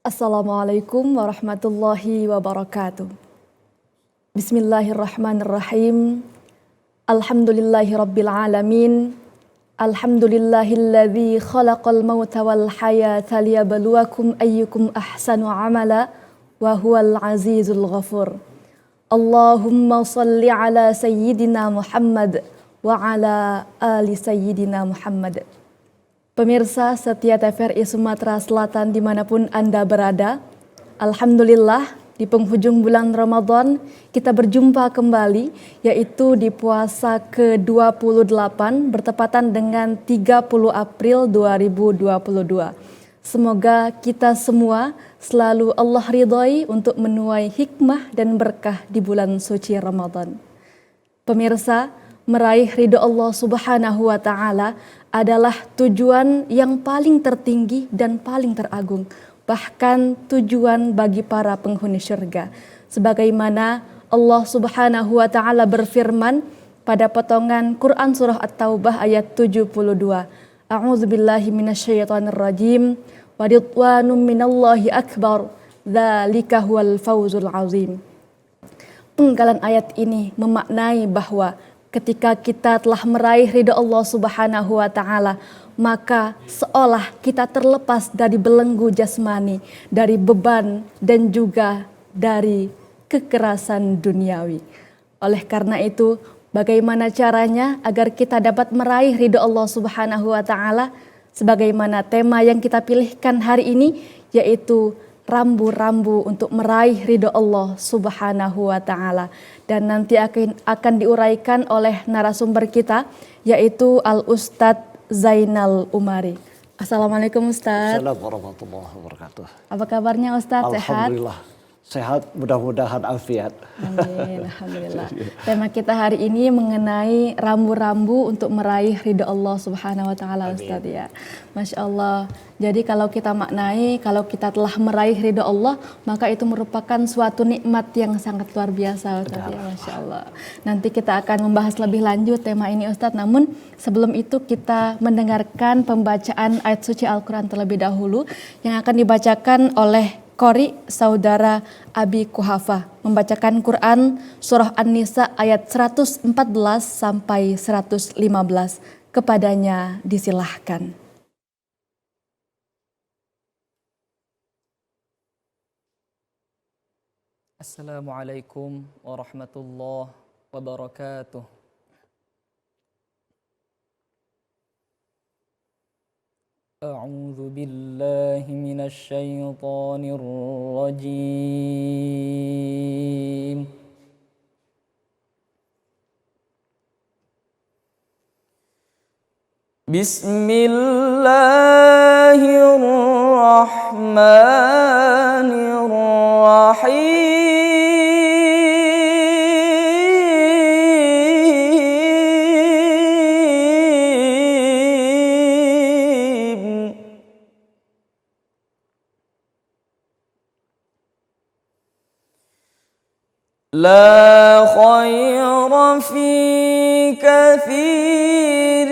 Assalamualaikum warahmatullahi wabarakatuh. Bismillahirrahmanirrahim. Alhamdulillahi rabbil alamin. Alhamdulillahilladzi khalaqal mauta wal hayata liyabluwakum ayyukum ahsanu amala wa huwal azizul ghafur. Allahumma salli ala sayyidina Muhammad wa ala ali sayyidina Muhammad. Pemirsa setia TVRI Sumatera Selatan dimanapun Anda berada, alhamdulillah di penghujung bulan Ramadan kita berjumpa kembali, yaitu di puasa ke-28 bertepatan dengan 30 April 2022. Semoga kita semua selalu Allah ridhoi untuk menuai hikmah dan berkah di bulan suci Ramadan. Pemirsa, meraih ridho Allah Subhanahu wa Ta'ala adalah tujuan yang paling tertinggi dan paling teragung, bahkan tujuan bagi para penghuni syurga. Sebagaimana Allah Subhanahu wa Ta'ala berfirman pada potongan Quran surah At-Taubah ayat 72. A'udzubillahi minasyaitonirrajim. Wa ridwanum minallahi akbar. Dzalika huwal fawzul azim. Penggalan ayat ini memaknai bahwa ketika kita telah meraih ridha Allah Subhanahu wa Ta'ala, maka seolah kita terlepas dari belenggu jasmani, dari beban dan juga dari kekerasan duniawi. Oleh karena itu, bagaimana caranya agar kita dapat meraih ridha Allah Subhanahu wa Ta'ala? Sebagaimana tema yang kita pilihkan hari ini, yaitu rambu-rambu untuk meraih ridho Allah Subhanahu wa Ta'ala. Dan nanti akan diuraikan oleh narasumber kita, yaitu Al-Ustadz Zainal Umari. Assalamualaikum Ustadz. Assalamualaikum warahmatullahi wabarakatuh. Apa kabarnya Ustadz? Sehat? Alhamdulillah. Sehat, mudah-mudahan afiat. Amin, alhamdulillah. Tema kita hari ini mengenai rambu-rambu untuk meraih ridho Allah Subhanahu wa Ta'ala, Ustadz, ya. Masya Allah. Jadi kalau kita maknai, kalau kita telah meraih ridho Allah, maka itu merupakan suatu nikmat yang sangat luar biasa, Ustadz, ya. Masya Allah. Nanti kita akan membahas lebih lanjut tema ini, Ustadz. Namun sebelum itu kita mendengarkan pembacaan ayat suci Al-Quran terlebih dahulu yang akan dibacakan oleh Qori Saudara Abi Kuhafa, membacakan Quran surah An-Nisa ayat 114 sampai 115. Kepadanya disilahkan. Assalamualaikum warahmatullahi wabarakatuh. أعوذ بالله من الشيطان الرجيم بسم الله الرحمن الرحيم لا خير في كثير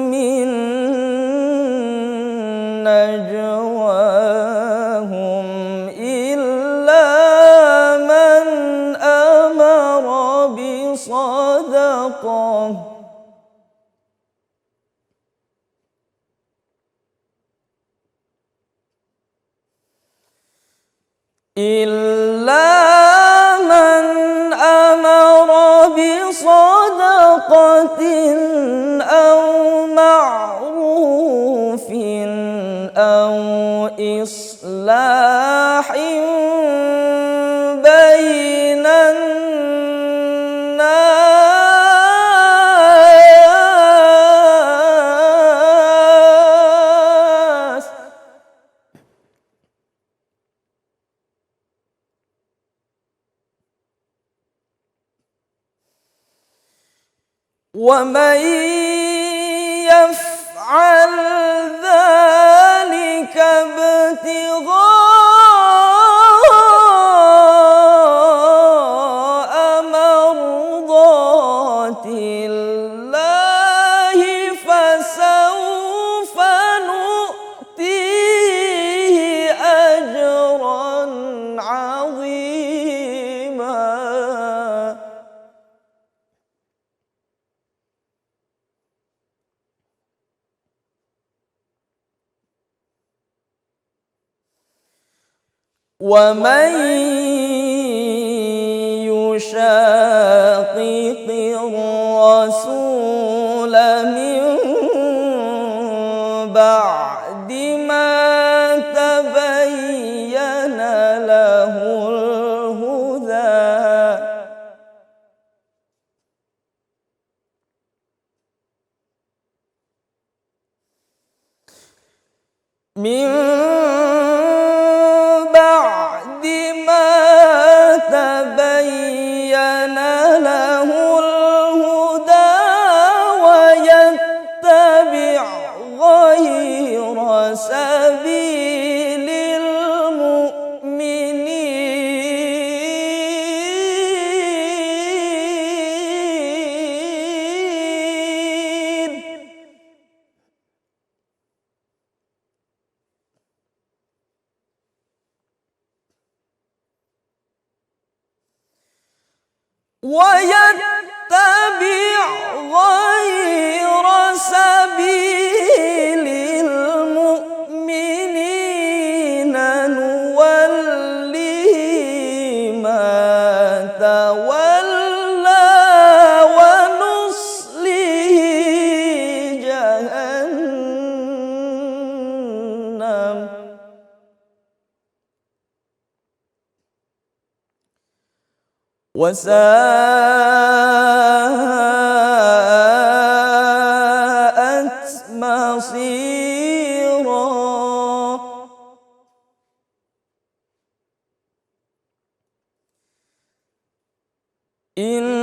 من نجواهم إلا من أمر بصدقة إلا من أمر بصدقة أو معروف أو إصلاح بين الناس ومن يفعل ذلك ابتغاء مرضات الله فسوف نؤتيه ومن يشاقق الرسول من بعد ما تبين له الهدى من بعد ما تبين له الهدى ويتبع غير سبيل المؤمنين غير سبيل المؤمنين نوله ما تولى ونصله جهنم وساءت مصيرا إن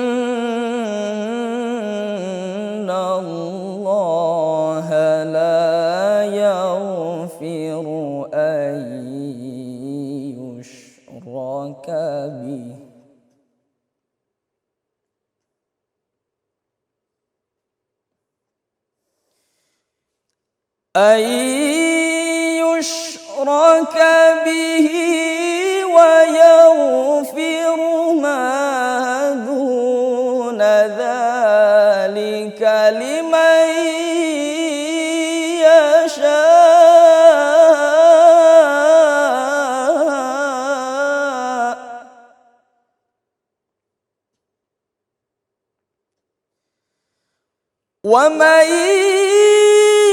الله لا يغفر أن يشرك به أن يشرك به ويغفر ما دون ذلك لمن يشاء ومن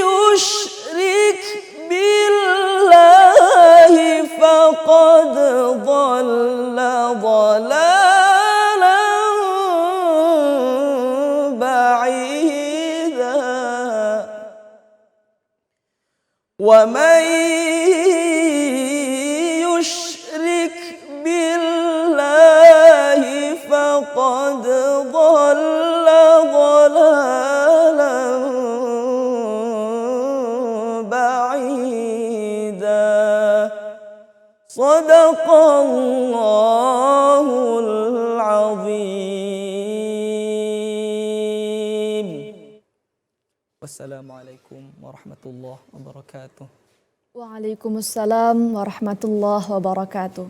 يشرك بالله فقد ضل ضلالا بعيدا ومن يشرك بالله فقد ضل ضلالا بعيدا صدق الله العظيم والسلام عليكم ورحمة الله وبركاته. Waalaikumsalam warahmatullahi wabarakatuh.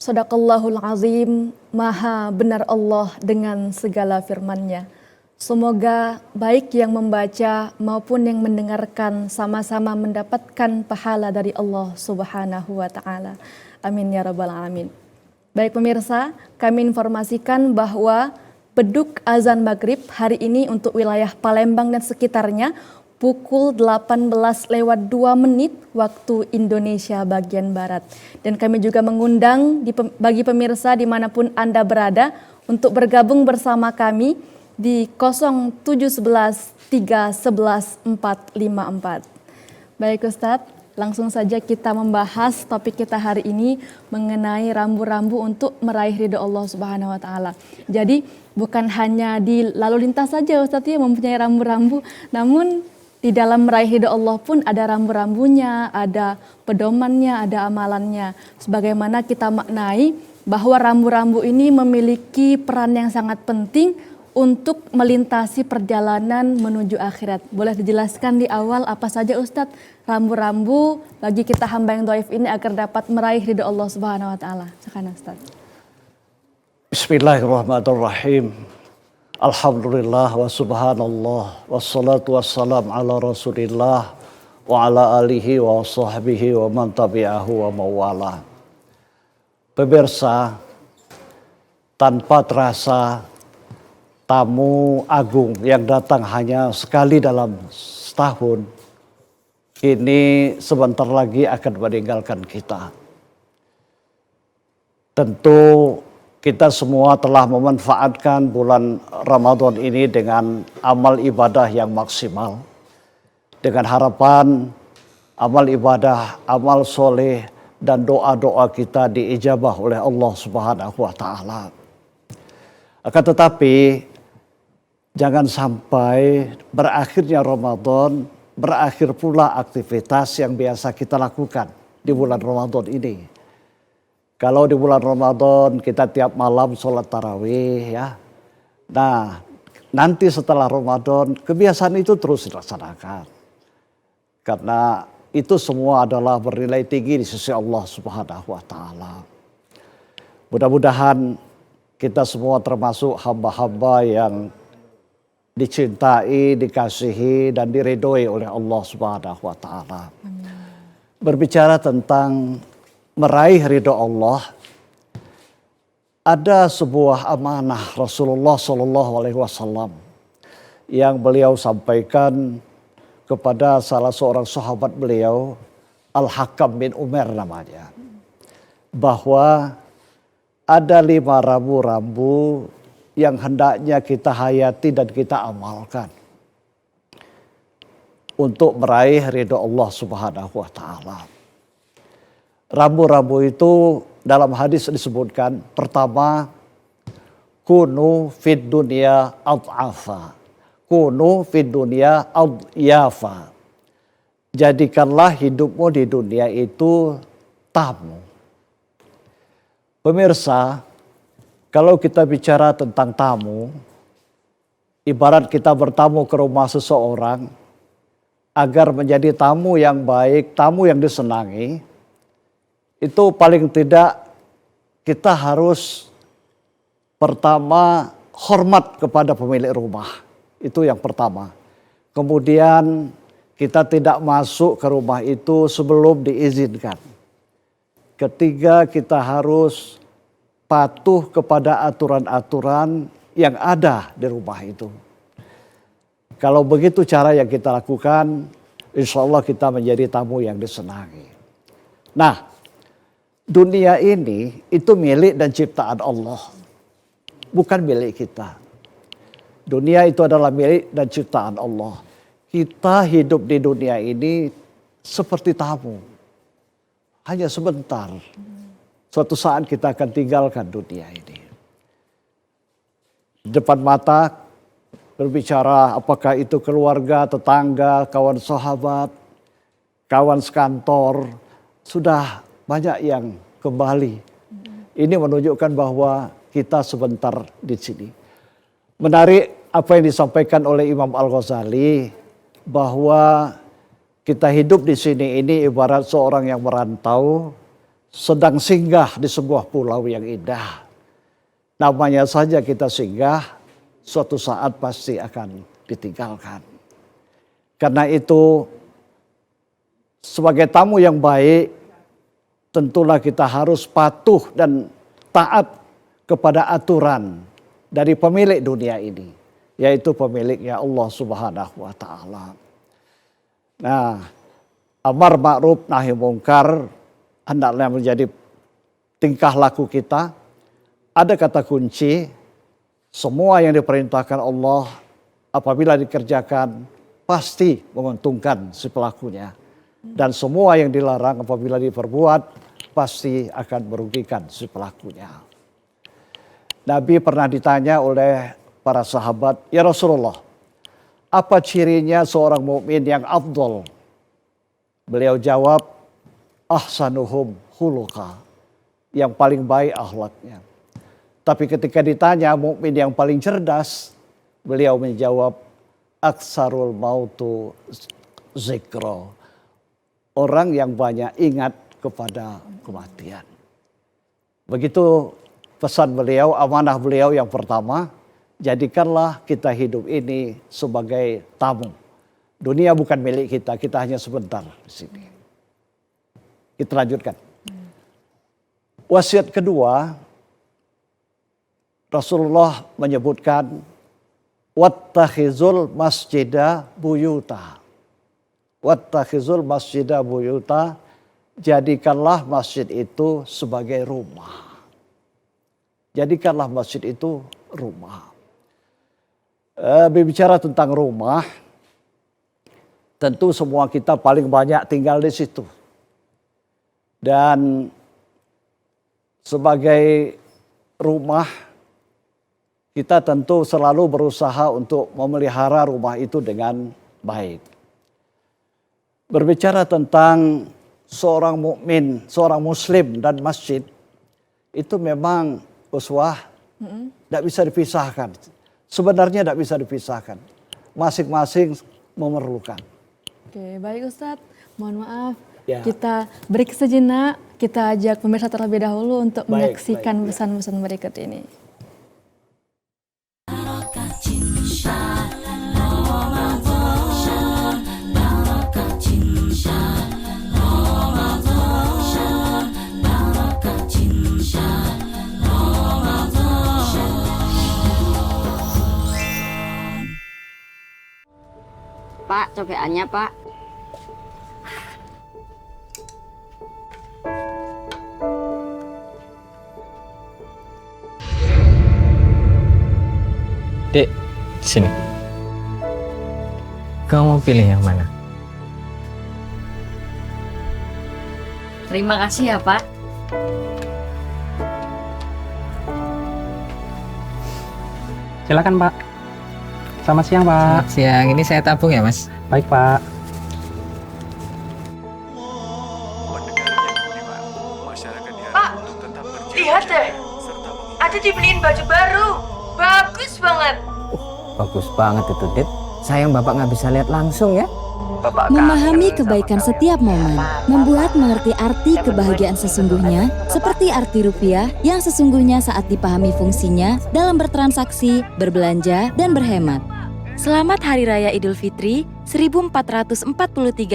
Shadaqallahul azim, maha benar Allah dengan segala firman-Nya. Semoga baik yang membaca maupun yang mendengarkan sama-sama mendapatkan pahala dari Allah Subhanahu wa taala. Amin ya rabbal alamin. Baik pemirsa, kami informasikan bahwa beduk azan maghrib hari ini untuk wilayah Palembang dan sekitarnya pukul 18:02 waktu Indonesia bagian Barat. Dan kami juga mengundang bagi pemirsa dimanapun Anda berada untuk bergabung bersama kami di 0711 311 454. Baik Ustadz, langsung saja kita membahas topik kita hari ini mengenai rambu-rambu untuk meraih ridho Allah Subhanahu wa taala. Jadi bukan hanya di lalu lintas saja Ustadz yang mempunyai rambu-rambu, namun di dalam meraih ridho Allah pun ada rambu-rambunya, ada pedomannya, ada amalannya. Sebagaimana kita maknai bahwa rambu-rambu ini memiliki peran yang sangat penting untuk melintasi perjalanan menuju akhirat. Boleh dijelaskan di awal apa saja Ustadz rambu-rambu bagi kita hamba yang dhaif ini agar dapat meraih ridho Allah Subhanahu wa taala. Silakan Ustadz. Bismillahirrahmanirrahim. Alhamdulillah wa subhanallah wassalatu wassalam ala rasulillah wa ala alihi wa sahbihi wa man tabi'ahu wa mawala. Pemirsa, tanpa terasa tamu agung yang datang hanya sekali dalam setahun, kini sebentar lagi akan meninggalkan kita. Tentu kita semua telah memanfaatkan bulan Ramadan ini dengan amal ibadah yang maksimal. Dengan harapan amal ibadah, amal soleh, dan doa-doa kita diijabah oleh Allah Subhanahu wa Ta'ala. Akan tetapi, jangan sampai berakhirnya Ramadan, berakhir pula aktivitas yang biasa kita lakukan di bulan Ramadan ini. Kalau di bulan Ramadan kita tiap malam sholat tarawih ya. Nah, nanti setelah Ramadan kebiasaan itu terus dilaksanakan. Karena itu semua adalah bernilai tinggi di sisi Allah Subhanahu wa Ta'ala. Mudah-mudahan kita semua termasuk hamba-hamba yang dicintai, dikasihi, dan diridhoi oleh Allah Subhanahu wa Ta'ala. Berbicara tentang meraih ridho Allah, ada sebuah amanah Rasulullah SAW yang beliau sampaikan kepada salah seorang sahabat beliau, Al-Hakam bin Umar namanya, bahwa ada 5 rambu-rambu yang hendaknya kita hayati dan kita amalkan untuk meraih ridho Allah Subhanahu wa Ta'ala. Rambu-rambu itu dalam hadis disebutkan, pertama, kunu fid dunya ad'afa, kunu fid dunya adyafa. Jadikanlah hidupmu di dunia itu tamu. Pemirsa, kalau kita bicara tentang tamu, ibarat kita bertamu ke rumah seseorang, agar menjadi tamu yang baik, tamu yang disenangi, itu paling tidak kita harus pertama hormat kepada pemilik rumah. Itu yang pertama. Kemudian kita tidak masuk ke rumah itu sebelum diizinkan. Ketiga, kita harus patuh kepada aturan-aturan yang ada di rumah itu. Kalau begitu cara yang kita lakukan, insya Allah kita menjadi tamu yang disenangi. Nah, dunia ini itu milik dan ciptaan Allah, bukan milik kita. Dunia itu adalah milik dan ciptaan Allah. Kita hidup di dunia ini seperti tamu, hanya sebentar. Suatu saat kita akan tinggalkan dunia ini. Depan mata berbicara apakah itu keluarga, tetangga, kawan sahabat, kawan sekantor, sudah banyak yang kembali. Ini menunjukkan bahwa kita sebentar di sini. Menarik apa yang disampaikan oleh Imam Al-Ghazali, bahwa kita hidup di sini ini ibarat seorang yang merantau sedang singgah di sebuah pulau yang indah. Namanya saja kita singgah, suatu saat pasti akan ditinggalkan. Karena itu sebagai tamu yang baik, tentulah kita harus patuh dan taat kepada aturan dari pemilik dunia ini, yaitu pemiliknya Allah Subhanahu wa Ta'ala. Nah, amar ma'ruf nahi mungkar hendaklah menjadi tingkah laku kita. Ada kata kunci, semua yang diperintahkan Allah apabila dikerjakan pasti menguntungkan si pelakunya. Dan semua yang dilarang apabila diperbuat pasti akan merugikan si pelakunya. Nabi pernah ditanya oleh para sahabat, "Ya Rasulullah, apa cirinya seorang mukmin yang afdal?" Beliau jawab, "Ahsanuhum khuluqa," yang paling baik akhlaknya. Tapi ketika ditanya mukmin yang paling cerdas, beliau menjawab, "Aksarul mautu zikra," orang yang banyak ingat kepada kematian. Begitu pesan beliau, amanah beliau yang pertama, jadikanlah kita hidup ini sebagai tamu. Dunia bukan milik kita, kita hanya sebentar di sini. Kita lanjutkan. Wasiat kedua, Rasulullah menyebutkan wattakhizul masjida buyuta. Wattakhizul masjida buyuta, jadikanlah masjid itu sebagai rumah. Jadikanlah masjid itu rumah. Berbicara tentang rumah, tentu semua kita paling banyak tinggal di situ. Dan sebagai rumah, kita tentu selalu berusaha untuk memelihara rumah itu dengan baik. Berbicara tentang seorang mukmin, seorang muslim dan masjid, itu memang uswah, tidak bisa dipisahkan. Sebenarnya tidak bisa dipisahkan. Masing-masing memerlukan. Oke, baik Ustadz. Mohon maaf. Ya. Kita break sejenak. Kita ajak pemirsa terlebih dahulu untuk menyaksikan baik. pesan-pesan berikut ini. Pak, cobaannya Pak. Dek, sini. Kamu mau pilih yang mana? Terima kasih ya Pak. Silakan Pak. Selamat siang Pak. Selamat siang, ini saya tabung ya Mas? Baik Pak. Pak, lihat deh. Ada dibeliin baju baru. Bagus banget. Bagus banget itu, Dit. Sayang Bapak nggak bisa lihat langsung ya. Memahami kebaikan setiap momen, membuat mengerti arti kebahagiaan sesungguhnya, seperti arti rupiah yang sesungguhnya saat dipahami fungsinya dalam bertransaksi, berbelanja, dan berhemat. Selamat Hari Raya Idul Fitri 1443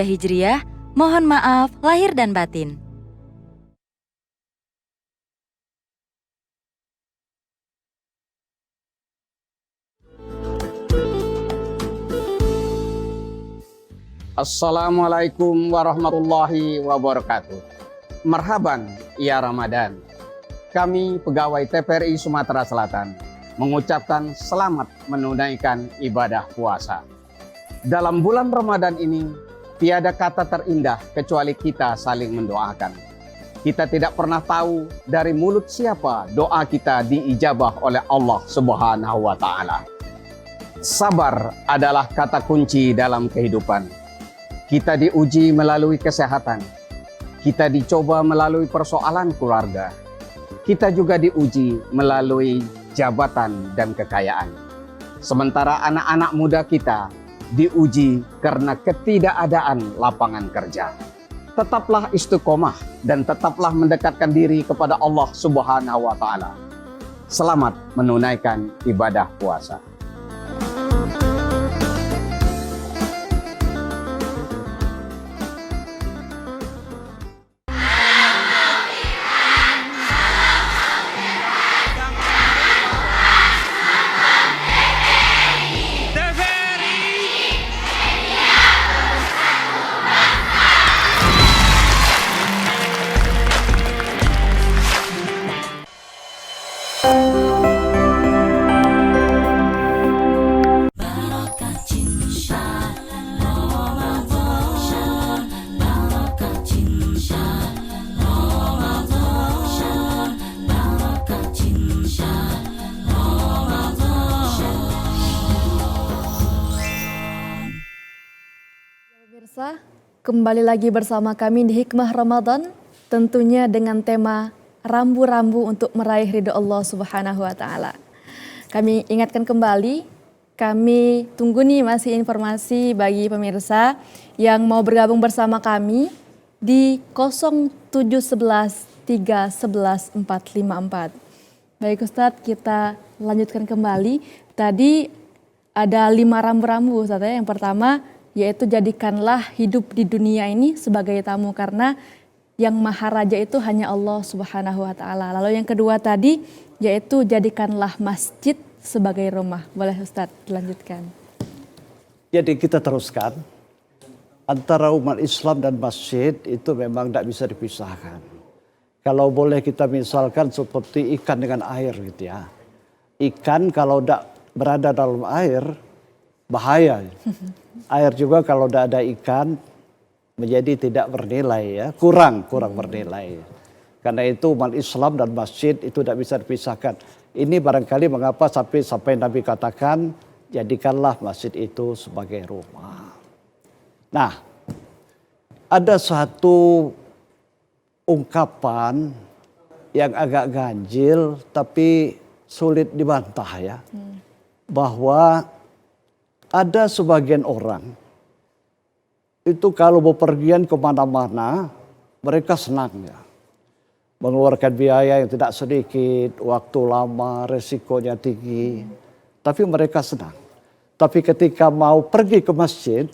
Hijriah, mohon maaf lahir dan batin. Assalamualaikum warahmatullahi wabarakatuh. Marhaban ya Ramadan. Kami pegawai TPRI Sumatera Selatan mengucapkan selamat menunaikan ibadah puasa. Dalam bulan Ramadan ini tiada kata terindah kecuali kita saling mendoakan. Kita tidak pernah tahu dari mulut siapa doa kita diijabah oleh Allah Subhanahu wa taala. Sabar adalah kata kunci dalam kehidupan. Kita diuji melalui kesehatan. Kita dicoba melalui persoalan keluarga. Kita juga diuji melalui jabatan dan kekayaan. Sementara anak-anak muda kita diuji karena ketidakadaan lapangan kerja. Tetaplah istiqomah dan tetaplah mendekatkan diri kepada Allah Subhanahu wa taala. Selamat menunaikan ibadah puasa. Pemirsa, kembali lagi bersama kami di Hikmah Ramadan, tentunya dengan tema rambu-rambu untuk meraih ridho Allah Subhanahu wa taala. Kami ingatkan kembali, kami tunggu nih masih informasi bagi pemirsa yang mau bergabung bersama kami di 0711 311 454. Baik Ustadz, kita lanjutkan kembali. Tadi ada 5 rambu-rambu Ustadz ya. Yang pertama yaitu jadikanlah hidup di dunia ini sebagai tamu, karena yang maharaja itu hanya Allah Subhanahu wa taala. Lalu yang kedua tadi yaitu jadikanlah masjid sebagai rumah. Boleh Ustadz dilanjutkan. Jadi kita teruskan, antara umat Islam dan masjid itu memang tidak bisa dipisahkan. Kalau boleh kita misalkan seperti ikan dengan air gitu ya. Ikan kalau tidak berada dalam air bahaya. Air juga kalau tidak ada ikan menjadi tidak bernilai ya, kurang bernilai. Karena itu umat Islam dan masjid itu tidak bisa dipisahkan. Ini barangkali mengapa sampai Nabi katakan jadikanlah masjid itu sebagai rumah. Nah, ada satu ungkapan yang agak ganjil tapi sulit dibantah ya. Bahwa ada sebagian orang itu kalau bepergian kemana-mana mereka senang ya. Mengeluarkan biaya yang tidak sedikit, waktu lama, resikonya tinggi. Tapi mereka senang. Tapi ketika mau pergi ke masjid,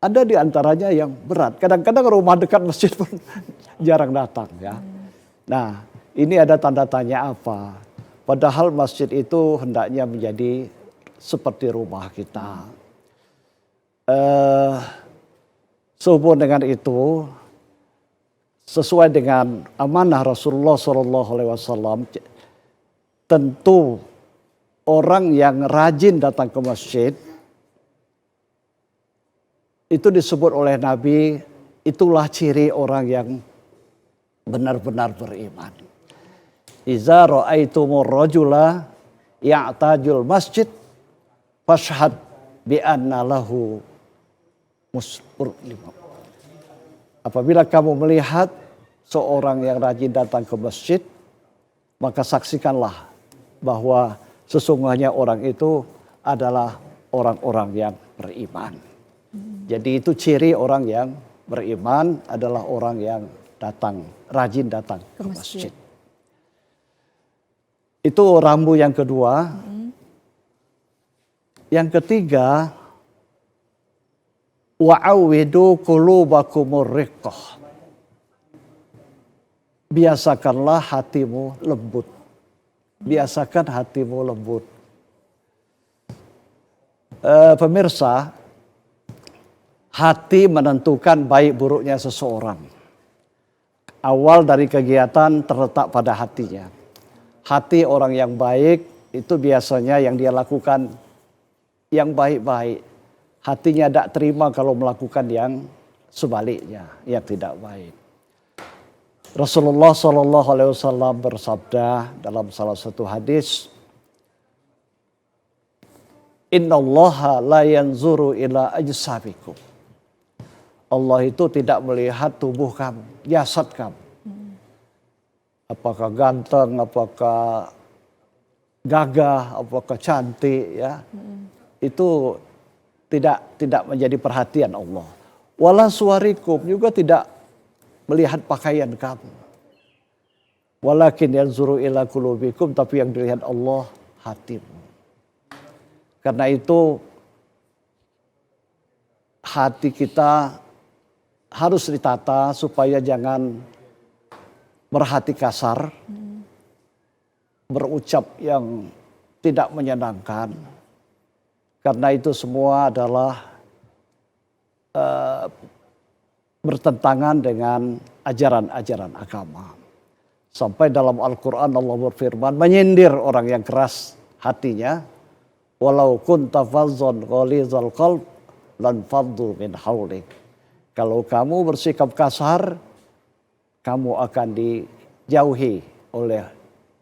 ada di antaranya yang berat. Kadang-kadang rumah dekat masjid pun jarang datang ya. Nah, ini ada tanda tanya apa? Padahal masjid itu hendaknya menjadi seperti rumah kita. Sehubungan dengan itu, sesuai dengan amanah Rasulullah SAW, tentu orang yang rajin datang ke masjid itu disebut oleh Nabi, itulah ciri orang yang benar-benar beriman. Iza ra'aitumur rajula ya'tajul masjid fashhad bi anna lahu muslim. Apabila kamu melihat seorang yang rajin datang ke masjid, maka saksikanlah bahwa sesungguhnya orang itu adalah orang-orang yang beriman. Jadi itu ciri orang yang beriman adalah orang yang rajin datang ke masjid. Itu rambu yang kedua. Yang ketiga, wa'awidu qulubakumur riqqah. Biasakanlah hatimu lembut. Biasakan hatimu lembut. Pemirsa, hati menentukan baik buruknya seseorang. Awal dari kegiatan terletak pada hatinya. Hati orang yang baik itu biasanya yang dia lakukan yang baik-baik. Hatinya tidak terima kalau melakukan yang sebaliknya, yang tidak baik. Rasulullah SAW bersabda dalam salah satu hadis, Innallaha la yanzuru ila ajsabikum. Allah itu tidak melihat tubuh kamu, jasad kamu. Apakah ganteng, apakah gagah, apakah cantik ya. Itu tidak menjadi perhatian Allah. Wala suwarikum, juga tidak melihat pakaian kamu. Walakin yanzuru ila qulubikum, tapi yang dilihat Allah hatimu. Karena itu hati kita harus ditata supaya jangan berhati kasar, berucap yang tidak menyenangkan. Karena itu semua adalah bertentangan dengan ajaran-ajaran agama. Sampai dalam Al-Quran Allah berfirman menyindir orang yang keras hatinya. Walau kunta fazzan ghalizal qalb lan faddu min haulik. Kalau kamu bersikap kasar, kamu akan dijauhi oleh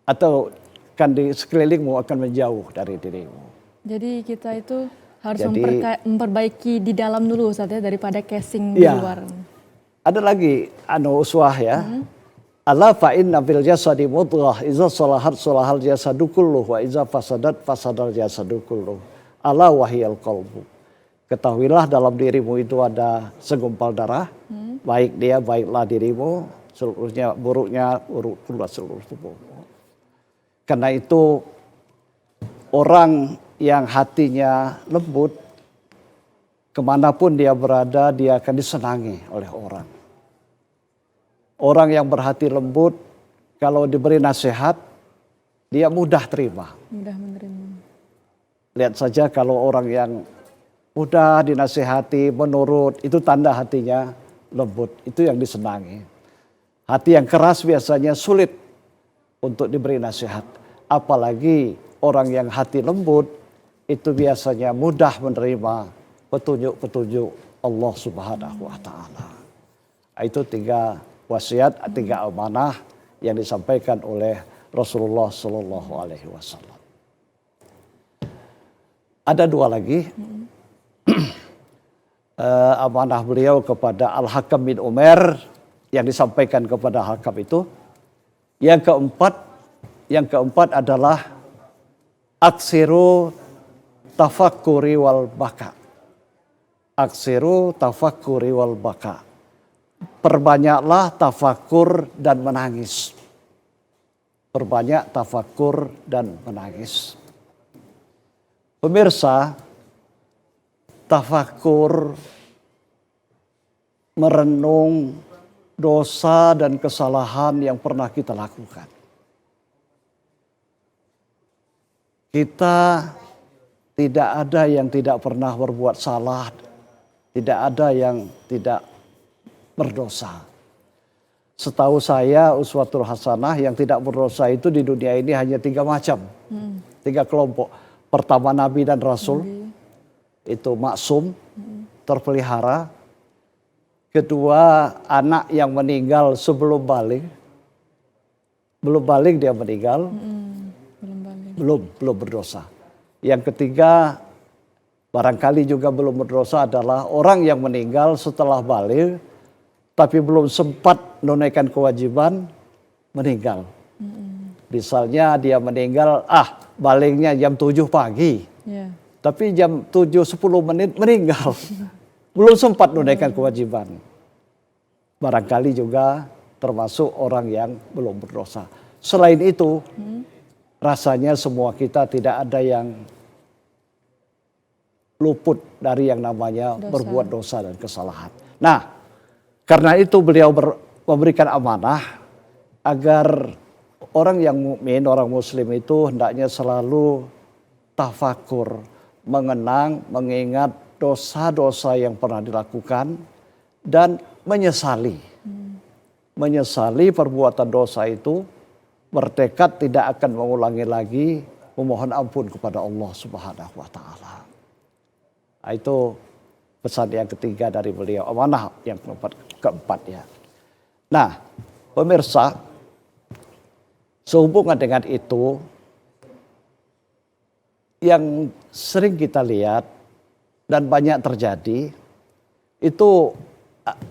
atau kan di sekelilingmu akan menjauh dari dirimu. Jadi kita itu harus memperbaiki di dalam dulu Ustaz ya, daripada casing di luar. Ada lagi uswah ya. Ala fa inna fil jasadi mudghah idza salahat salahal jasadu kulluh wa idza fasadat fasadal jasadu kulluh. Ala wahiyal qalbu. Ketahuilah dalam dirimu itu ada segumpal darah, baik dia baiklah dirimu, seluruhnya buruknya buruk pula seluruh tubuhmu. Karena itu orang yang hatinya lembut, kemanapun dia berada dia akan disenangi oleh orang. Orang yang berhati lembut, kalau diberi nasihat, dia mudah terima. Mudah menerima. Lihat saja kalau orang yang mudah dinasihati, menurut, itu tanda hatinya lembut. Itu yang disenangi. Hati yang keras biasanya sulit untuk diberi nasihat. Apalagi orang yang hati lembut, itu biasanya mudah menerima petunjuk-petunjuk Allah Subhanahu wa Ta'ala. Itu 3 wasiat, 3 amanah yang disampaikan oleh Rasulullah Sallallahu Alaihi Wasallam. Ada 2 lagi. Amanah beliau kepada Al-Hakam bin Umar yang disampaikan kepada Hakam itu. Yang keempat adalah aksiru tafakkuri wal baka. Aksiru tafakkuri wal baka. Perbanyaklah tafakur dan menangis. Perbanyak tafakur dan menangis. Pemirsa, tafakur, merenung dosa dan kesalahan yang pernah kita lakukan. Kita tidak ada yang tidak pernah berbuat salah, tidak ada yang tidak berdosa. Setahu saya uswatul hasanah yang tidak berdosa itu di dunia ini hanya 3 macam, 3 kelompok. Pertama Nabi dan Rasul, itu maksum, terpelihara. Kedua anak yang meninggal sebelum balik, belum balik dia meninggal, belum berdosa. Yang ketiga barangkali juga belum berdosa adalah orang yang meninggal setelah balik, tapi belum sempat menunaikan kewajiban, meninggal. Misalnya dia meninggal, baliknya jam 7 pagi. Tapi jam 7.10 menit meninggal. Belum sempat menunaikan kewajiban. Barangkali juga termasuk orang yang belum berdosa. Selain itu, rasanya semua kita tidak ada yang luput dari yang namanya berbuat dosa dan kesalahan. Nah, karena itu beliau memberikan amanah agar orang yang mukmin, orang muslim itu hendaknya selalu tafakur, mengenang, mengingat dosa-dosa yang pernah dilakukan dan menyesali. Menyesali perbuatan dosa itu, bertekad tidak akan mengulangi lagi, memohon ampun kepada Allah Subhanahu wa Ta'ala. Itu pesan yang ketiga dari beliau, amanah yang keempat ya. Nah, pemirsa, sehubungan dengan itu, yang sering kita lihat dan banyak terjadi, itu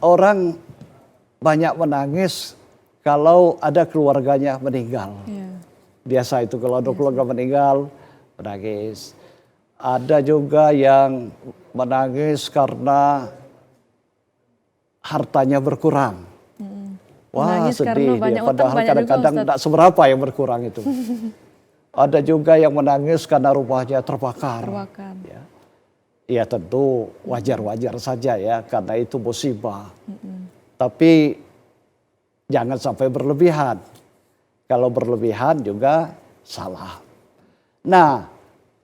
orang banyak menangis kalau ada keluarganya meninggal. Biasa itu kalau ada keluarga meninggal, menangis. Ada juga yang menangis karena hartanya berkurang. Wah, Menangis sedih karena dia. Padahal kadang-kadang tidak seberapa yang berkurang itu. Ada juga yang menangis karena rumahnya terbakar. Ya tentu wajar-wajar saja ya, karena itu musibah. Tapi jangan sampai berlebihan. Kalau berlebihan juga salah. Nah,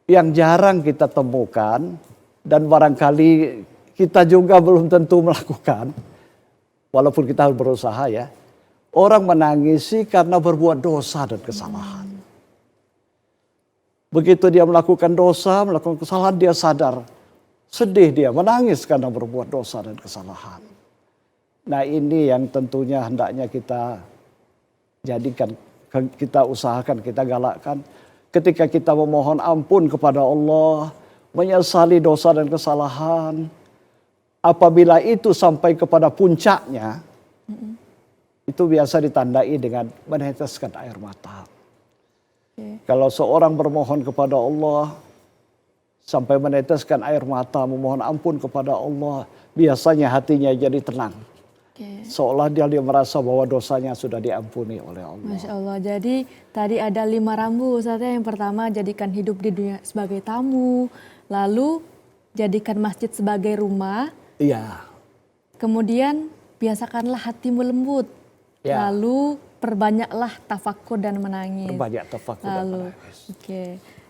yang jarang kita temukan dan barangkali kita juga belum tentu melakukan, walaupun kita harus berusaha ya, orang menangisi karena berbuat dosa dan kesalahan. Begitu dia melakukan dosa, melakukan kesalahan, dia sadar, sedih dia, menangis karena berbuat dosa dan kesalahan. Nah ini yang tentunya hendaknya kita jadikan, kita usahakan, kita galakkan. Ketika kita memohon ampun kepada Allah, menyesali dosa dan kesalahan, apabila itu sampai kepada puncaknya, itu biasa ditandai dengan meneteskan air mata. Kalau seorang bermohon kepada Allah, sampai meneteskan air mata, memohon ampun kepada Allah, biasanya hatinya jadi tenang. Seolah dia merasa bahwa dosanya sudah diampuni oleh Allah. Masya Allah. Jadi tadi ada 5 rambu. Ustaznya yang pertama, jadikan hidup di dunia sebagai tamu. Lalu jadikan masjid sebagai rumah. Iya. Kemudian biasakanlah hatimu lembut. Ya. Lalu perbanyaklah tafakur dan menangis. Perbanyak tafakur dan Lalu, menangis. oke.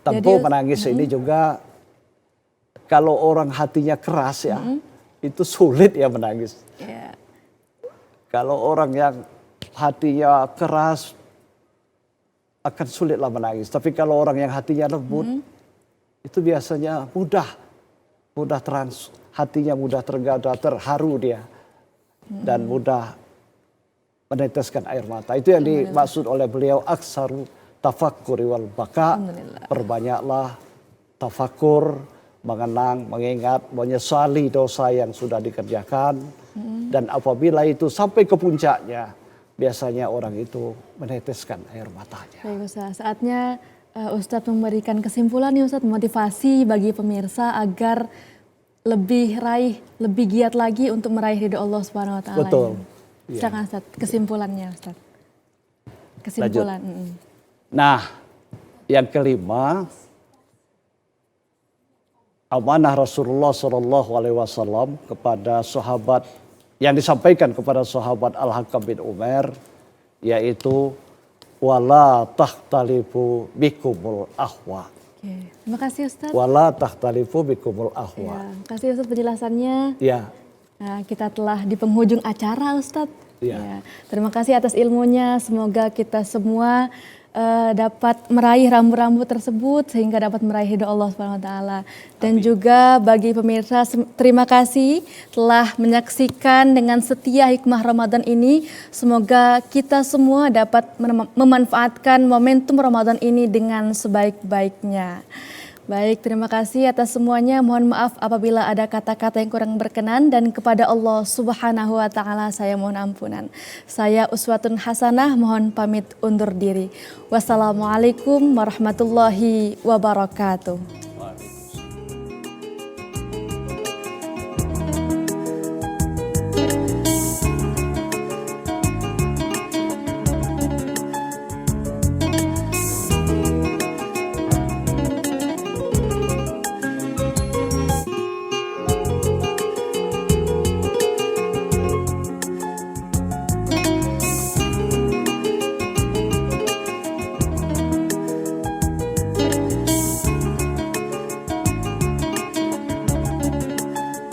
Tentu menangis ini juga kalau orang hatinya keras ya, itu sulit ya menangis. Ya. Kalau orang yang hatinya keras akan sulitlah menangis. Tapi kalau orang yang hatinya lembut, itu biasanya hatinya mudah tergada, terharu dia, dan mudah meneteskan air mata. Itu yang dimaksud oleh beliau, aksaru tafakkuri wal baka. Perbanyaklah tafakur, mengenang, mengingat, menyesali dosa yang sudah dikerjakan. Dan apabila itu sampai ke puncaknya, biasanya orang itu meneteskan air matanya. Baik Ustaz, saatnya Ustadz memberikan kesimpulan nih Ustadz, motivasi bagi pemirsa agar lebih giat lagi untuk meraih ridho Allah Subhanahu wa taala. Betul. Silakan Ustadz, kesimpulannya Ustadz. Kesimpulan. Nah, yang kelima, amanah Rasulullah SAW kepada sahabat yang disampaikan kepada sahabat Al-Hakam bin Umar, yaitu wala tahtalifu bikumul ahwa. Oke, terima kasih Ustadz. Wala tahtalifu bikumul ahwa. Ya, terima kasih Ustadz penjelasannya. Ya. Nah, kita telah di penghujung acara Ustadz. Ya. Ya, terima kasih atas ilmunya. Semoga kita semua dapat meraih rambu-rambu tersebut sehingga dapat meraih ridho Allah Subhanahu wa taala. Dan juga bagi pemirsa, terima kasih telah menyaksikan dengan setia hikmah Ramadan ini. Semoga kita semua dapat memanfaatkan momentum Ramadan ini dengan sebaik-baiknya. Baik, terima kasih atas semuanya. Mohon maaf apabila ada kata-kata yang kurang berkenan, dan kepada Allah Subhanahu wa taala saya mohon ampunan. Saya Uswatun Hasanah mohon pamit undur diri. Wassalamualaikum warahmatullahi wabarakatuh.